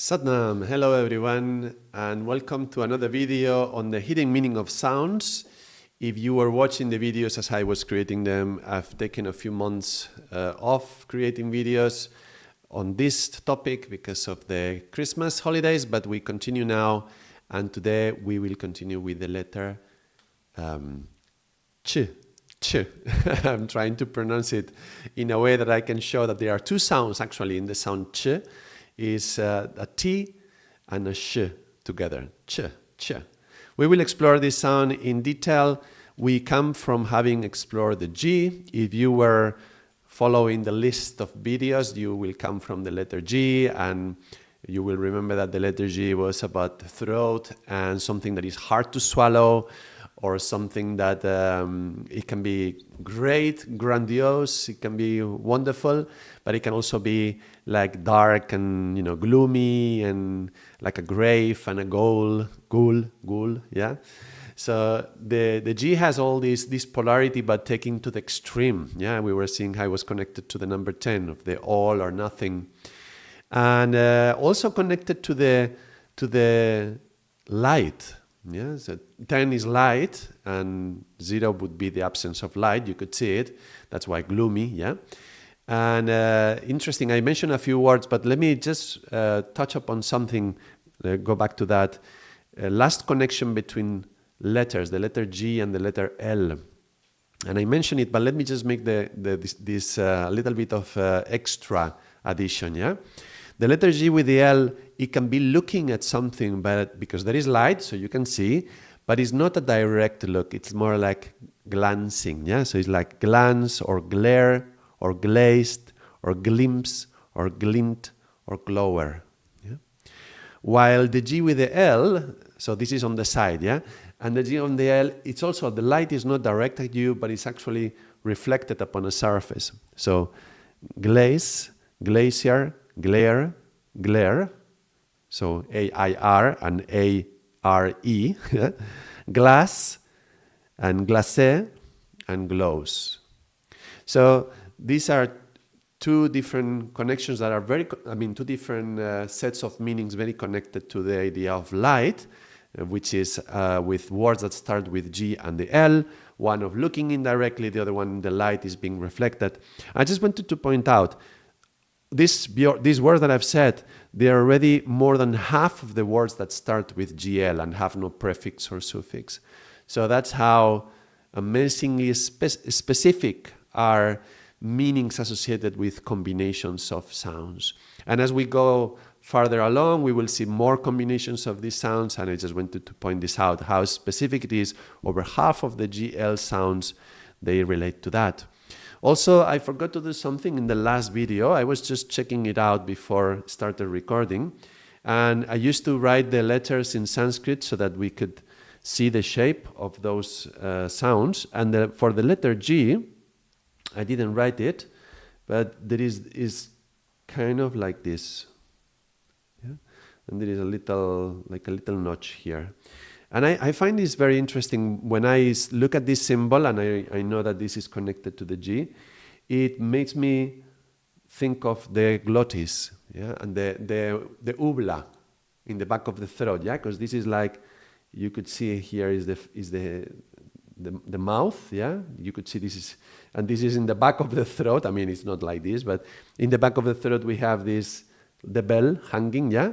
Satnam, hello everyone, and welcome to another video on the hidden meaning of sounds. If you were watching the videos as I was creating them, I've taken a few months off creating videos on this topic because of the Christmas holidays, but we continue now, and today we will continue with the letter ch. Ch. I'm trying to pronounce it in a way that I can show that there are two sounds actually in the sound ch. Is a T and a sh together, ch, ch. We will explore this sound in detail. We come from having explored the G. If you were following the list of videos, you will come from the letter G, and you will remember that the letter G was about the throat and something that is hard to swallow, or something that it can be great, grandiose, it can be wonderful, but it can also be like dark and gloomy and like a grave and a ghoul, yeah. So the G has all this polarity, but taken to the extreme. Yeah, we were seeing how it was connected to the number 10 of the all or nothing, and also connected to the light. Yeah, so 10 is light and 0 would be the absence of light. You could see it. That's why gloomy, yeah. And interesting, I mentioned a few words, but let me just touch upon something, go back to that. Last connection between letters, the letter G and the letter L. And I mentioned it, but let me just make this little bit of extra addition, yeah. The letter G with the L, it can be looking at something, but because there is light, so you can see, but it's not a direct look. It's more like glancing, yeah? So it's like glance or glare or glazed or glimpse or glint or glower, yeah? While the G with the L, so this is on the side, yeah? And the G on the L, it's also, the light is not direct at you, but it's actually reflected upon a surface. So glaze, glacier, glare, glare, so A-I-R and A-R-E, glass and glacé and glows. So these are two different connections that are two different sets of meanings very connected to the idea of light, which is with words that start with G and the L, one of looking indirectly, the other one, the light is being reflected. I just wanted to point out, these words that I've said, they are already more than half of the words that start with GL and have no prefix or suffix. So that's how amazingly specific are meanings associated with combinations of sounds. And as we go farther along, we will see more combinations of these sounds, and I just wanted to point this out, how specific it is. Over half of the GL sounds, they relate to that. Also, I forgot to do something in the last video. I was just checking it out before I started recording. And I used to write the letters in Sanskrit so that we could see the shape of those sounds. And for the letter G, I didn't write it, but there is kind of like this. Yeah? And there is a little notch here. And I find this very interesting. When I look at this symbol, and I know that this is connected to the G, it makes me think of the glottis, yeah, and the uvula in the back of the throat, yeah, because this is like, you could see here is the mouth, yeah. You could see this is in the back of the throat. I mean, it's not like this, but in the back of the throat we have the bell hanging, yeah.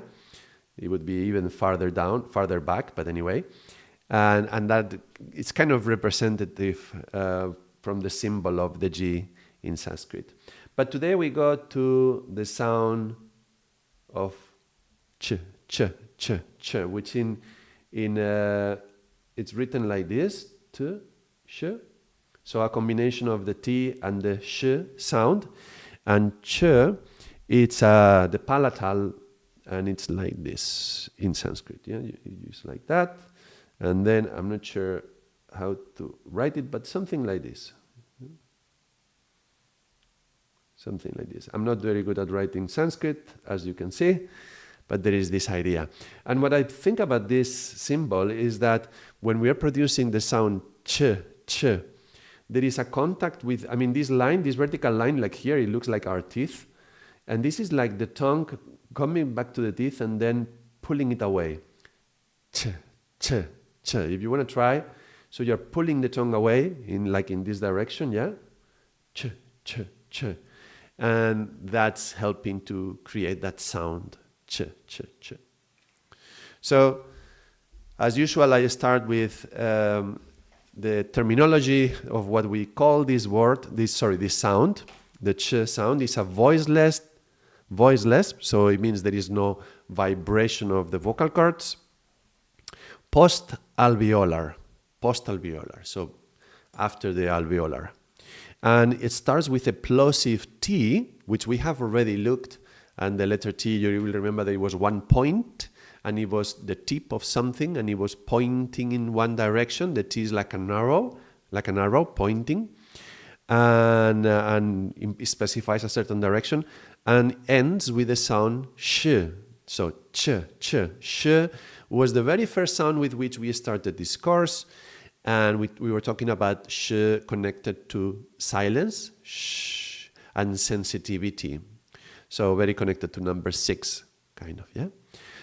It would be even farther back, but anyway. And that it's kind of representative from the symbol of the G in Sanskrit. But today we go to the sound of ch, ch, ch, ch, which in it's written like this, t, sh. So a combination of the T and the sh sound. And ch, it's the palatal, and it's like this in Sanskrit. Yeah, you use like that, and then I'm not sure how to write it, but something like this. Something like this. I'm not very good at writing Sanskrit, as you can see, but there is this idea. And what I think about this symbol is that when we are producing the sound ch, ch, there is a contact with, this line, this vertical line, like here, it looks like our teeth. And this is like the tongue coming back to the teeth and then pulling it away. Ch, ch, ch. If you want to try, so you're pulling the tongue away in this direction, yeah? Ch, ch, ch. And that's helping to create that sound. Ch, ch, ch. So, as usual, I start with the terminology of what we call this sound. The ch sound is a voiceless, so it means there is no vibration of the vocal cords. Post-alveolar, so after the alveolar. And it starts with a plosive T, which we have already looked, and the letter T, you will remember that it was one point, and it was the tip of something, and it was pointing in one direction. The T is like an arrow pointing, and it specifies a certain direction, and ends with the sound sh. So ch, sh was the very first sound with which we started this course, and we were talking about sh connected to silence, sh, and sensitivity. So very connected to number 6, kind of, yeah?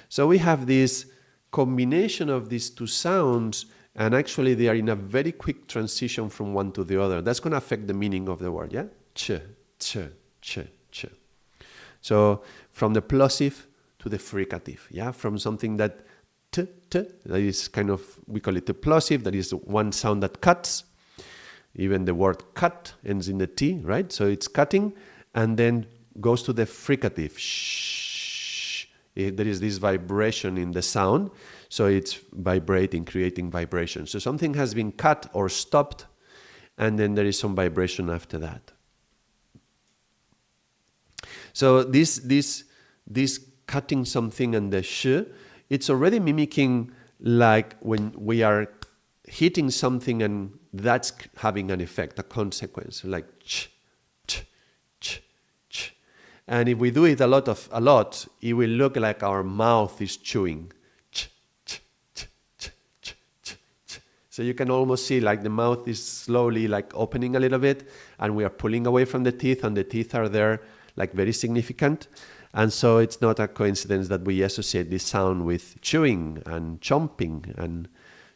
So we have this combination of these two sounds, and actually they are in a very quick transition from one to the other. That's going to affect the meaning of the word, yeah? Ch, ch, ch, ch. So from the plosive to the fricative, yeah? From something that that is kind of, we call it the plosive, that is one sound that cuts. Even the word cut ends in the T, right? So it's cutting, and then goes to the fricative, shh. There is this vibration in the sound, so it's vibrating, creating vibration. So something has been cut or stopped, and then there is some vibration after that. So this cutting something and the sh, it's already mimicking like when we are hitting something and that's having an effect, a consequence, like ch, ch, ch, ch. And if we do it a lot, it will look like our mouth is chewing. Ch, ch, ch, ch, ch, ch, ch. So you can almost see like the mouth is slowly like opening a little bit, and we are pulling away from the teeth, and the teeth are there like very significant. And so it's not a coincidence that we associate this sound with chewing and chomping and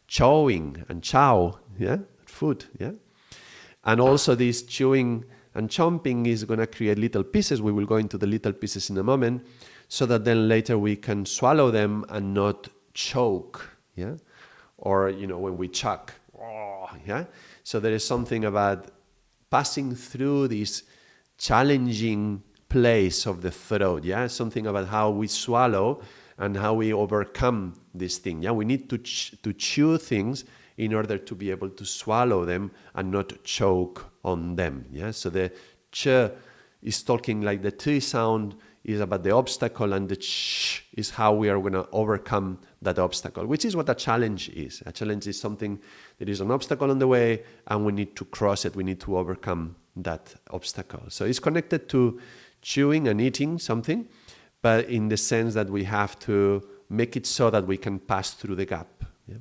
chowing and chow, yeah, food, yeah. And also this chewing and chomping is going to create little pieces. We will go into the little pieces in a moment, so that then later we can swallow them and not choke, yeah. Or when we chuck, yeah. So there is something about passing through this challenging place of the throat, yeah, something about how we swallow and how we overcome this thing, yeah. We need to chew things in order to be able to swallow them and not choke on them, yeah. So the ch is talking like the t sound is about the obstacle, and the ch is how we are going to overcome that obstacle, which is what a challenge is. A challenge is something that is an obstacle on the way, and we need to cross it, we need to overcome that obstacle. So it's connected to chewing and eating something, but in the sense that we have to make it so that we can pass through the gap. Yeah?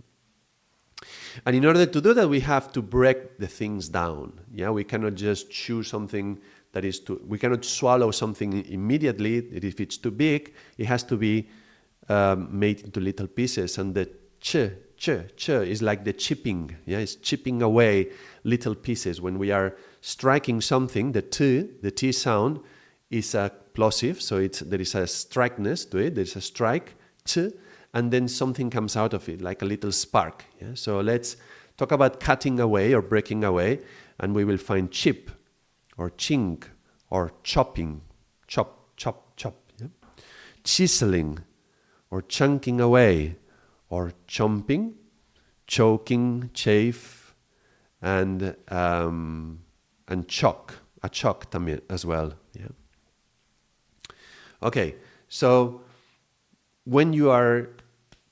And in order to do that, we have to break the things down. Yeah, we cannot just chew something that is we cannot swallow something immediately. If it's too big, it has to be made into little pieces. And the ch is like the chipping. Yeah, it's chipping away little pieces. When we are striking something, the t sound is a plosive, so there is a strikeness to it, there is a strike, ch, and then something comes out of it, like a little spark. Yeah? So let's talk about cutting away or breaking away, and we will find chip, or chink, or chopping, chop, chop, chop. Yeah? Chiseling, or chunking away, or chomping, choking, chafe, and chock, a chock también as well. Yeah. Okay, so when you are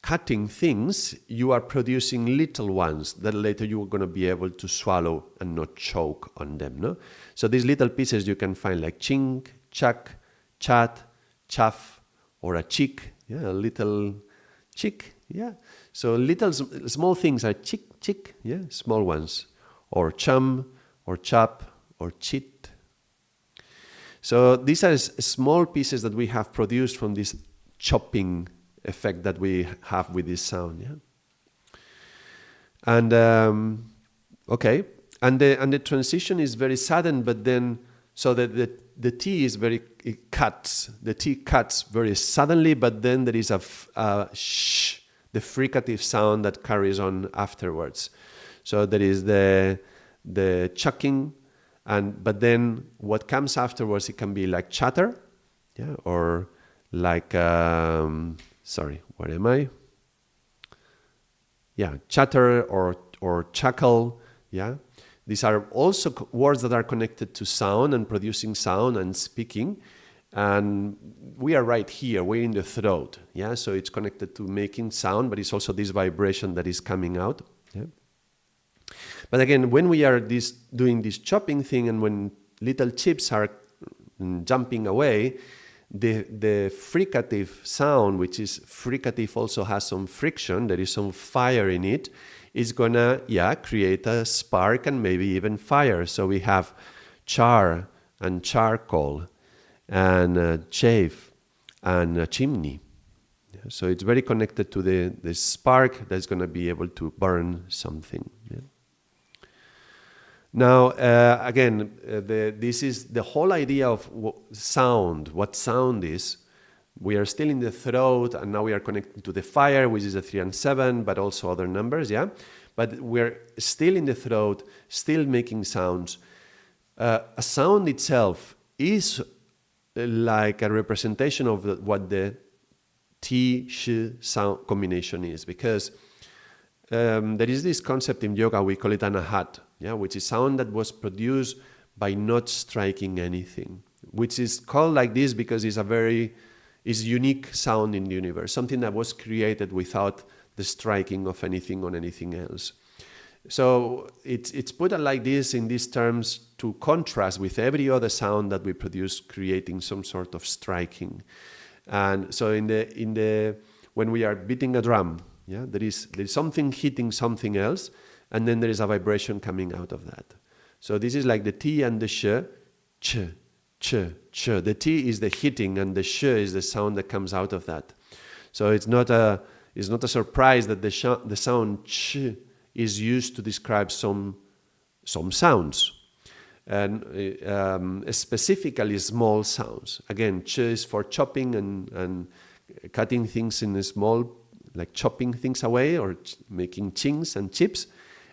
cutting things, you are producing little ones that later you are going to be able to swallow and not choke on them. No? So these little pieces you can find like chink, chuck, chat, chaff, or a chick, yeah, a little chick, yeah. So little small things are chick, chick, yeah, small ones, or chum, or chop, or chit. So these are small pieces that we have produced from this chopping effect that we have with this sound. Yeah. And okay, and the transition is very sudden, but then so that the T is it cuts. The T cuts very suddenly, but then there is a sh, the fricative sound that carries on afterwards. So there is the chucking, but then what comes afterwards, it can be like chatter, yeah, or like sorry, where am I? Yeah, chatter or chuckle, yeah. These are also words that are connected to sound and producing sound and speaking. And we are right here, we're in the throat. Yeah, so it's connected to making sound, but it's also this vibration that is coming out. Yeah. But again, when we are doing this chopping thing and when little chips are jumping away, the fricative sound, which is fricative also has some friction, there is some fire in it, is gonna create a spark and maybe even fire. So we have char and charcoal and chaff and chimney. Yeah, so it's very connected to the spark that's gonna be able to burn something. Yeah. Now again, this is the whole idea of sound. What sound is. We are still in the throat, and now we are connected to the fire, which is a 3 and 7, but also other numbers, yeah? But we're still in the throat, still making sounds. A sound itself is like a representation of what the T-sh sound combination is, because there is this concept in yoga, we call it anahat, yeah? Which is sound that was produced by not striking anything, which is called like this because it's is unique sound in the universe, something that was created without the striking of anything on anything else. So it's put like this in these terms to contrast with every other sound that we produce, creating some sort of striking. And so when we are beating a drum, yeah, there is something hitting something else, and then there is a vibration coming out of that. So this is like the T and the sh, ch. Ch, ch. The T is the hitting and the sh is the sound that comes out of that. So it's not a surprise that the sound ch is used to describe some sounds, and specifically small sounds. Again, ch is for chopping and cutting things in a small, like chopping things away or making chings and chips.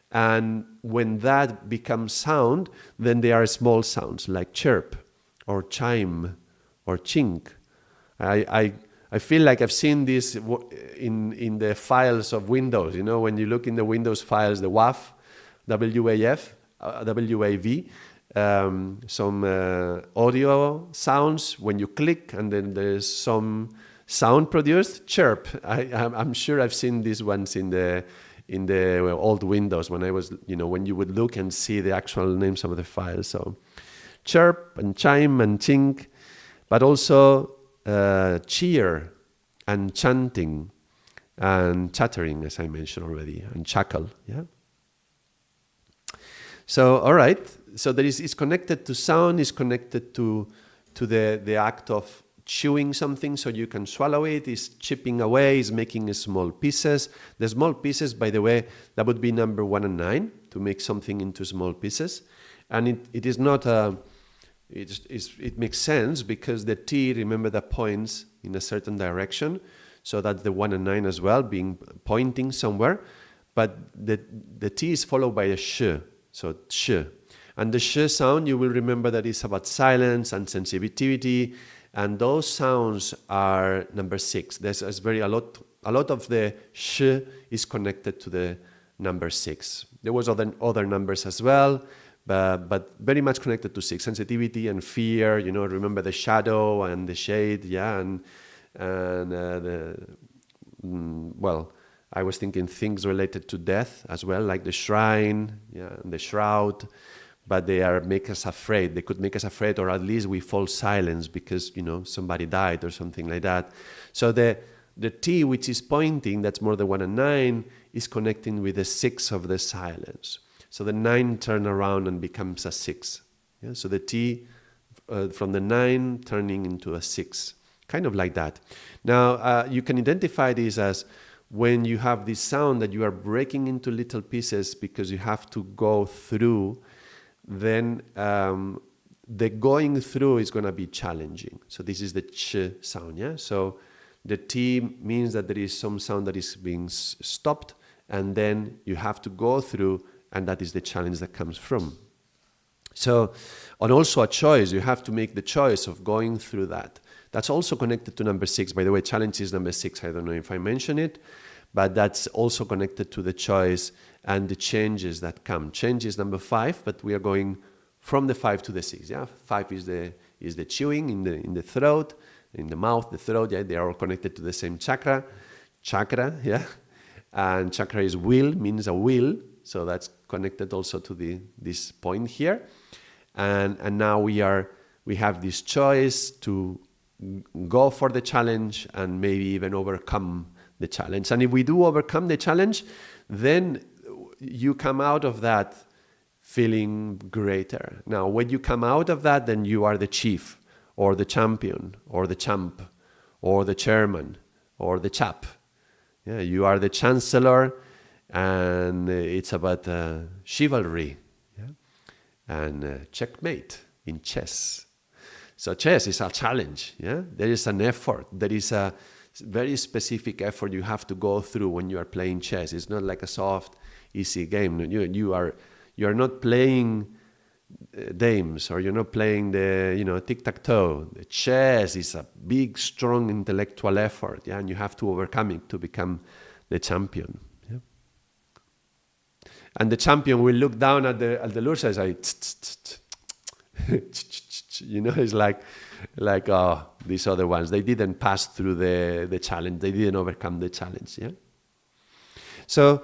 And when that becomes sound, then they are small sounds like chirp or chime, or chink. I feel like I've seen this in the files of Windows. You know, when you look in the Windows files, the WAV, WAV, some audio sounds when you click, and then there's some sound produced, chirp. I'm sure I've seen these ones in the old Windows when I was, when you would look and see the actual names of the files. So chirp and chime and chink, but also cheer and chanting and chattering, as I mentioned already, and chuckle. Yeah. So all right. So it's connected to sound. Is connected to the act of chewing something, so you can swallow it. Is chipping away. Is making small pieces. The small pieces, by the way, that would be number 1 and 9 to make something into small pieces, and it is not a. It makes sense because the T, remember, that points in a certain direction, so that's the 1 and 9 as well, pointing somewhere. But the T is followed by a sh, so sh, and the sh sound, you will remember that it's about silence and sensitivity, and those sounds are number 6. There's a lot of the sh is connected to the number 6. There was other numbers as well. But very much connected to 6, sensitivity and fear. Remember the shadow and the shade, yeah, well, I was thinking things related to death as well, like the shrine, yeah, and the shroud. But they make us afraid. They could make us afraid, or at least we fall silent because somebody died or something like that. So the T, which is pointing, that's more than 1 and 9, is connecting with the 6 of the silence. So the 9 turns around and becomes a 6. Yeah? So the T from the 9 turning into a 6, kind of like that. Now, you can identify this as when you have this sound that you are breaking into little pieces because you have to go through, then the going through is going to be challenging. So this is the ch sound, yeah? So the T means that there is some sound that is being stopped, and then you have to go through, and that is the challenge that comes from. So, and also a choice, you have to make the choice of going through that. That's also connected to number 6. By the way, challenge is number 6. I don't know if I mentioned it, but that's also connected to the choice and the changes that come. Change is number 5, but we are going from the 5 to the 6. Yeah, 5 is the chewing in the throat, in the mouth, the throat. Yeah, they are all connected to the same chakra. Yeah, and chakra is will, means a will. So that's connected also to this point here. And now we have this choice to go for the challenge and maybe even overcome the challenge. And if we do overcome the challenge, then you come out of that feeling greater. Now, when you come out of that, then you are the chief or the champion or the champ or the chairman or the chap. Yeah, you are the chancellor, and it's about chivalry, yeah? And checkmate in chess. So chess is a challenge. Yeah, there is an effort. There is a very specific effort you have to go through when you are playing chess. It's not like a soft, easy game. You are not playing dames, or you're not playing the tic-tac-toe. The chess is a big, strong intellectual effort. Yeah, and you have to overcome it to become the champion. Yeah? And the champion will look down at the loser and say, it's like these other ones, they didn't pass through the challenge, they didn't overcome the challenge. Yeah. So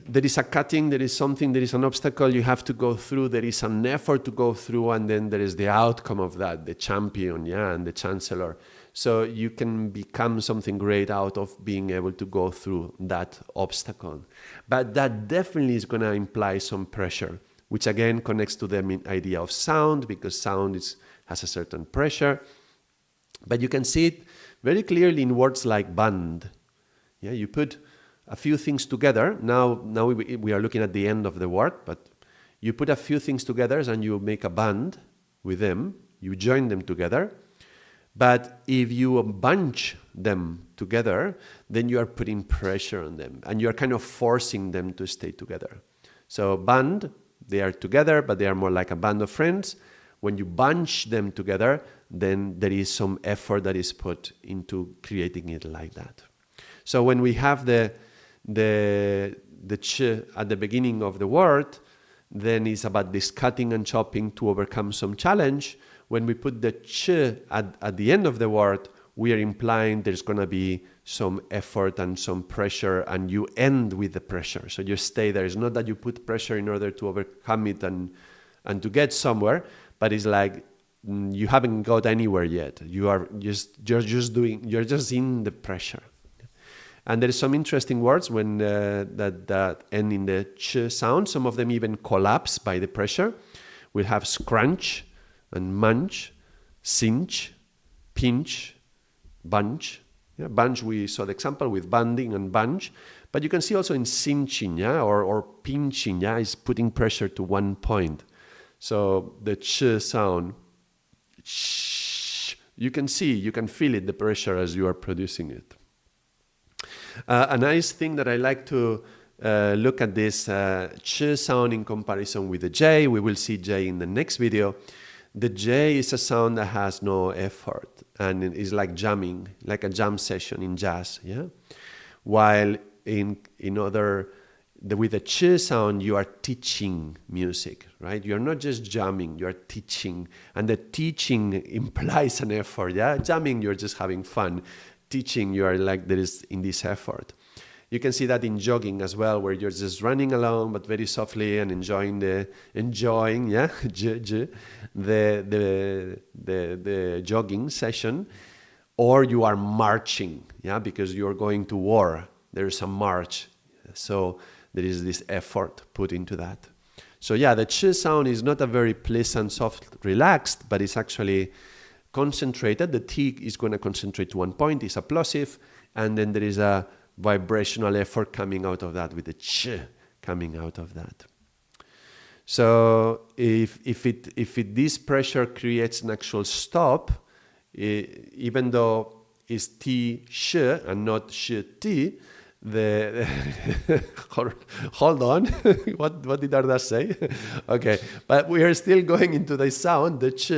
there is a cutting, there is something, there is an obstacle you have to go through, there is an effort to go through, and then there is the outcome of that, the champion, yeah, and the chancellor. So you can become something great out of being able to go through that obstacle. But that definitely is going to imply some pressure, which again connects to the idea of sound, because sound has a certain pressure. But you can see it very clearly in words like band. Yeah, you put a few things together. Now we are looking at the end of the word, but you put a few things together and you make a band with them. You join them together. But if you bunch them together, then you are putting pressure on them, and you are kind of forcing them to stay together. So band, they are together, but they are more like a band of friends. When you bunch them together, then there is some effort that is put into creating it like that. So when we have the ch at the beginning of the word, then it's about this cutting and chopping to overcome some challenge. When we put the ch at the end of the word, we are implying there's going to be some effort and some pressure, and you end with the pressure. So you stay there. It's not that you put pressure in order to overcome it and to get somewhere, but it's like you haven't got anywhere yet. You're just in the pressure. And there are some interesting words when that end in the ch sound. Some of them even collapse by the pressure. We'll have scrunch and munch, cinch, pinch, bunch. Yeah, bunch, we saw the example with banding and bunch. But you can see also in cinching, yeah, or pinching, yeah, is putting pressure to one point. So the ch sound, you can feel it, the pressure as you are producing it. A nice thing that I like to look at this ch sound in comparison with the j. We will see j in the next video. The j is a sound that has no effort, and it is like jamming, like a jam session in jazz. Yeah, while with the ch sound, you are teaching music, right? You're not just jamming, you are teaching, and the teaching implies an effort. Yeah, jamming, you're just having fun. Teaching, you are like there is in this effort. You can see that in jogging as well, where you're just running along but very softly and enjoying the jogging session, or you are marching, yeah, because you're going to war. There is a march, so there is this effort put into that. So yeah, the ch sound is not a very pleasant, soft, relaxed, but it's actually concentrated. The T is going to concentrate to one point, it's a plosive, and then there is a vibrational effort coming out of that with the ch coming out of that. So if this pressure creates an actual stop, even though it's T sh and not sh T, hold on, what did Ardaas say? Okay, but we are still going into the sound, the ch,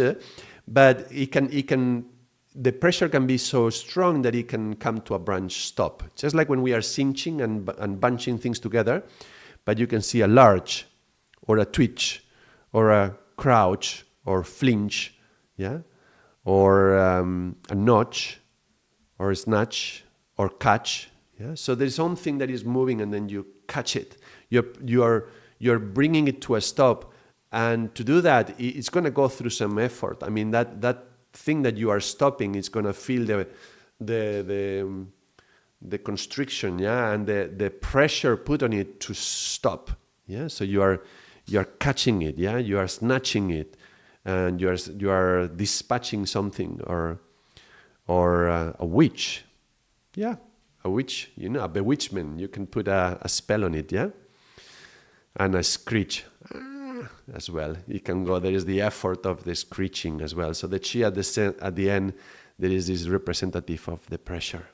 but the pressure can be so strong that it can come to a branch stop. Just like when we are cinching and bunching things together, but you can see a large, or a twitch, or a crouch, or flinch, yeah, or a notch, or a snatch, or catch. Yeah? So there's something that is moving, and then you catch it. You're bringing it to a stop, and to do that, it's going to go through some effort. I mean, that thing that you are stopping is going to feel the constriction, yeah, and the pressure put on it to stop. Yeah, so you are catching it, yeah, you are snatching it, and you are dispatching something, or a witch, yeah, a witch, a bewitchment. You can put a spell on it, yeah, and a screech as well. You can go. There is the effort of the screeching as well. So the chi at the end, there is this representative of the pressure.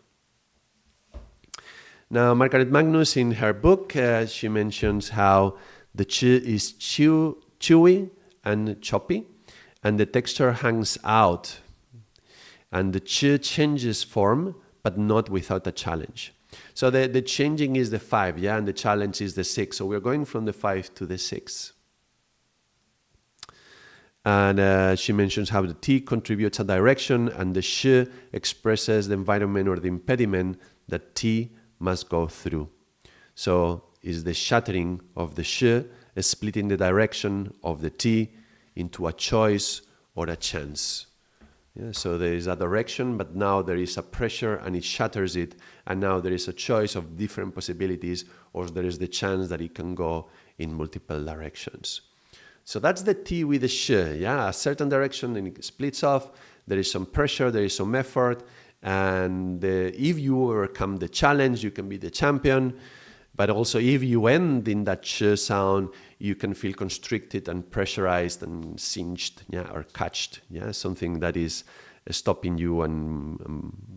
Now, Margaret Magnus, in her book, she mentions how the chi is chewy and choppy, and the texture hangs out, and the chi changes form, but not without a challenge. So the changing is the 5, yeah, and the challenge is the 6. So we're going from the 5 to the 6. And she mentions how the T contributes a direction, and the sh expresses the environment or the impediment that T must go through. So is the shattering of the sh splitting the direction of the T into a choice or a chance. Yeah, so there is a direction, but now there is a pressure and it shatters it, and now there is a choice of different possibilities, or there is the chance that it can go in multiple directions. So that's the T with the sh, yeah, a certain direction, and it splits off. There is some pressure, there is some effort, and if you overcome the challenge, you can be the champion. But also, if you end in that sh sound, you can feel constricted and pressurized and cinched, yeah, or catched, yeah, something that is stopping you and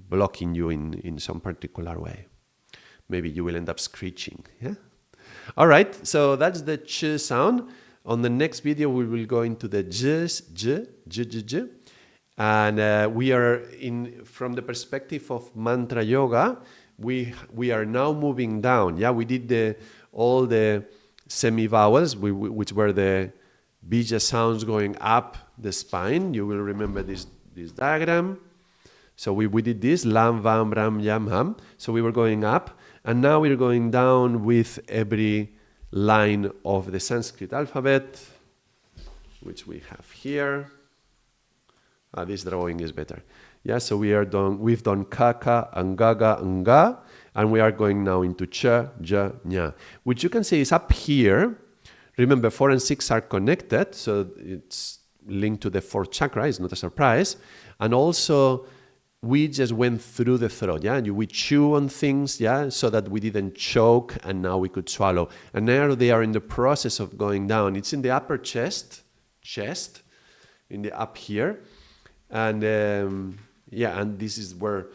blocking you in some particular way. Maybe you will end up screeching, yeah. All right, so that's the ch sound. On the next video, we will go into the j, and we are from the perspective of mantra yoga. We are now moving down. Yeah, we did all the semi-vowels, which were the bija sounds going up the spine. You will remember this diagram. So we did this, lam, vam, ram, yam, ham. So we were going up, and now we're going down with every line of the Sanskrit alphabet, which we have here. This drawing is better. Yeah, so we've done ka, ka, angaga, anga, and we are going now into cha, ja, nya, which you can say is up here. Remember, 4 and 6 are connected, so it's linked to the 4th chakra, it's not a surprise. And also, we just went through the throat, yeah? We chew on things, yeah, so that we didn't choke, and now we could swallow. And now they are in the process of going down. It's in the upper chest, in the up here. And yeah, and this is where,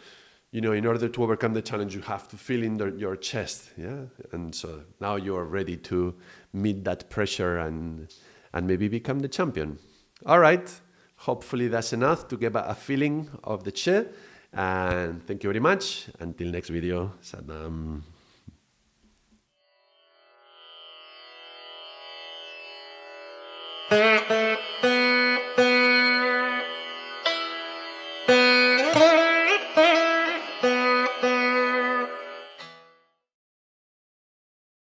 in order to overcome the challenge, you have to feel in your chest, yeah? And so now you're ready to meet that pressure and maybe become the champion. All right. Hopefully that's enough to get a feeling of the chi. And thank you very much. Until next video, Sat Nam.